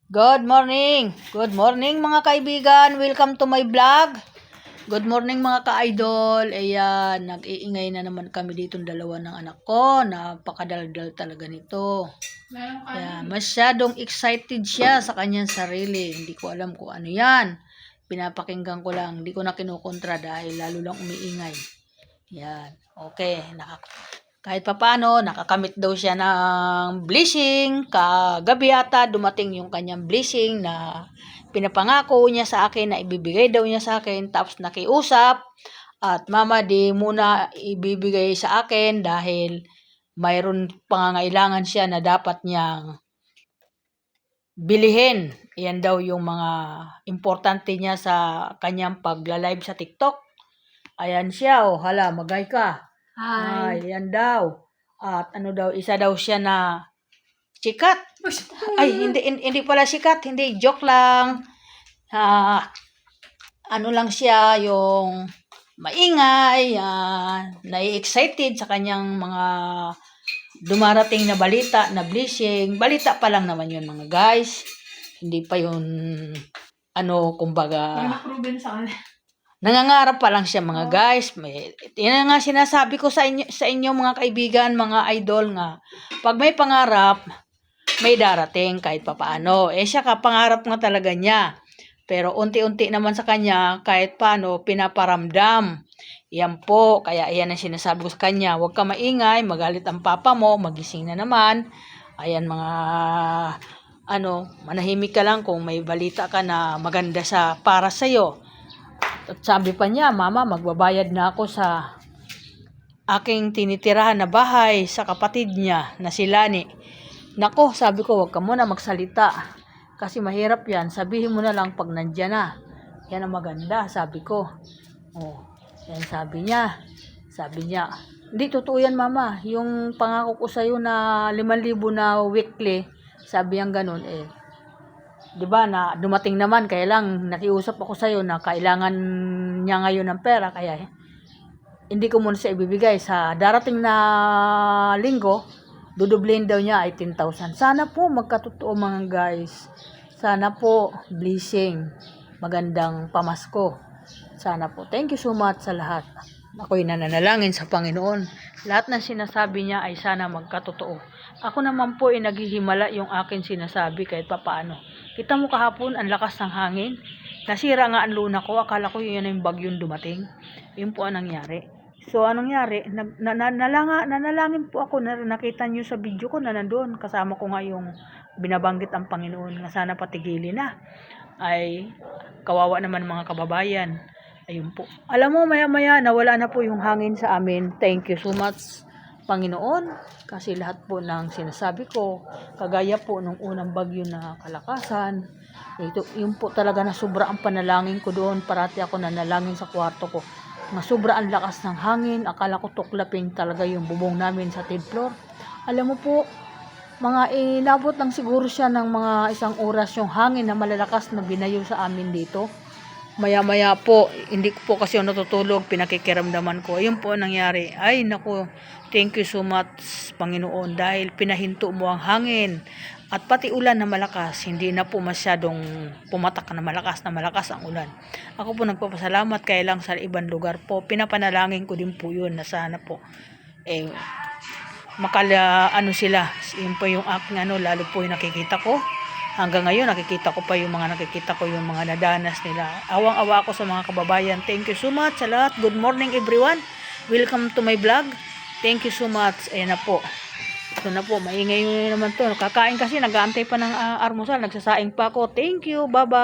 Good morning! Good morning mga kaibigan! Welcome to my vlog! Good morning mga ka-idol! Ayan, nag-iingay na naman kami dito dalawa ng anak ko. Napakadaldal talaga nito. Ayan, masyadong excited siya sa kanyang sarili. Hindi ko alam kung ano yan. Pinapakinggan ko lang. Hindi ko na kinukontra dahil lalo lang umiingay. Ayan, okay. Kahit papaano, nakakamit daw siya ng blessing. Kagabi ata dumating yung kanyang blessing na pinapangako niya sa akin na ibibigay daw niya sa akin. Tapos nakiusap at mama di muna ibibigay sa akin dahil mayroon pangangailangan siya na dapat niyang bilihin. Yan daw yung mga importante niya sa kanyang pagla-live sa TikTok. Ayan siya, oh, hala, magay ka. Hi. Ay, yan daw. At ano daw, isa daw siya na sikat. Ay, hindi pala sikat, hindi, joke lang. Ano lang siya, yung maingay, nai-excited sa kanyang mga dumarating na balita, na blessing. Balita pa lang naman yun mga guys. Hindi pa yun, kumbaga, Proven sa kanila. nangangarap pa lang siya mga guys. Yan nga sinasabi ko sa inyo mga kaibigan, mga idol nga. Pag may pangarap, may darating kahit papaano. Siya pangarap nga talaga niya. Pero unti-unti naman sa kanya, kahit paano, pinaparamdam. Yan po, kaya yan ang sinasabi ko sa kanya. Huwag ka maingay, magalit ang papa mo, magising na naman. Ayan mga, manahimik ka lang kung may balita ka na maganda para sa'yo. At sabi pa niya, mama, magbabayad na ako sa aking tinitirahan na bahay sa kapatid niya na si Lani. Nako, sabi ko, wag ka muna magsalita. Kasi mahirap yan. Sabihin mo na lang pag nandyan na. Yan ang maganda, sabi ko. Oh, yan sabi niya. Sabi niya, hindi totoo yan mama. Yung pangako ko sa'yo na 5,000 na weekly, sabi yang ganun eh. 'Di ba na dumating naman kaya lang nakiusap ako sa iyo na kailangan niya ngayon ng pera kaya hindi ko muna siya ibibigay sa darating na linggo. Dudublein daw niya 18,000. Sana po magkatotoo mga guys. Sana po blessing. Magandang pamasko. Sana po. Thank you so much sa lahat. Ako'y nananalangin sa Panginoon. Lahat ng sinasabi niya ay sana magkatotoo. Ako naman po ay naghihimala yung akin sinasabi kahit papaano. Kita mo kahapon ang lakas ng hangin. Nasira nga ang luna ko. Akala ko yun yung bagyong dumating. Yun po ang nangyari. So anong nangyari? Nanalangin po ako na nakita niyo sa video ko na nandoon. Kasama ko nga yung binabanggit ang Panginoon na sana patigilin na. Ay kawawa naman mga kababayan. Ayun po. Alam mo, maya-maya, nawala na po yung hangin sa amin. Thank you so much, Panginoon. Kasi lahat po ng sinasabi ko, kagaya po nung unang bagyo na kalakasan, yun po talaga na sobra ang panalangin ko doon. Parati ako nanalangin sa kwarto ko. Na sobra ang lakas ng hangin. Akala ko tuklapin talaga yung bubong namin sa 10th floor. Alam mo po, mga inabot lang siguro siya ng mga 1 oras yung hangin na malalakas na binayo sa amin dito. Maya-maya po, hindi ko po kasi natutulog, pinakikiramdaman ko. Ayun po ang nangyari. Ay, naku, thank you so much, Panginoon, dahil pinahinto mo ang hangin. At pati ulan na malakas, hindi na po masyadong pumatak na malakas ang ulan. Ako po nagpapasalamat, kaya lang sa ibang lugar po, pinapanalangin ko din po yun na sana po, sila. Yun po yung aking lalo po yung nakikita ko. Hanggang ngayon, nakikita ko yung mga nadanas nila. Awang-awa ako sa mga kababayan. Thank you so much sa lahat. Good morning everyone. Welcome to my vlog. Thank you so much. Ayan na po. Ito na po, maingay naman to. Kakain kasi, nag-aantay pa ng almusal. Nagsasaing pa ako. Thank you. Bye-bye.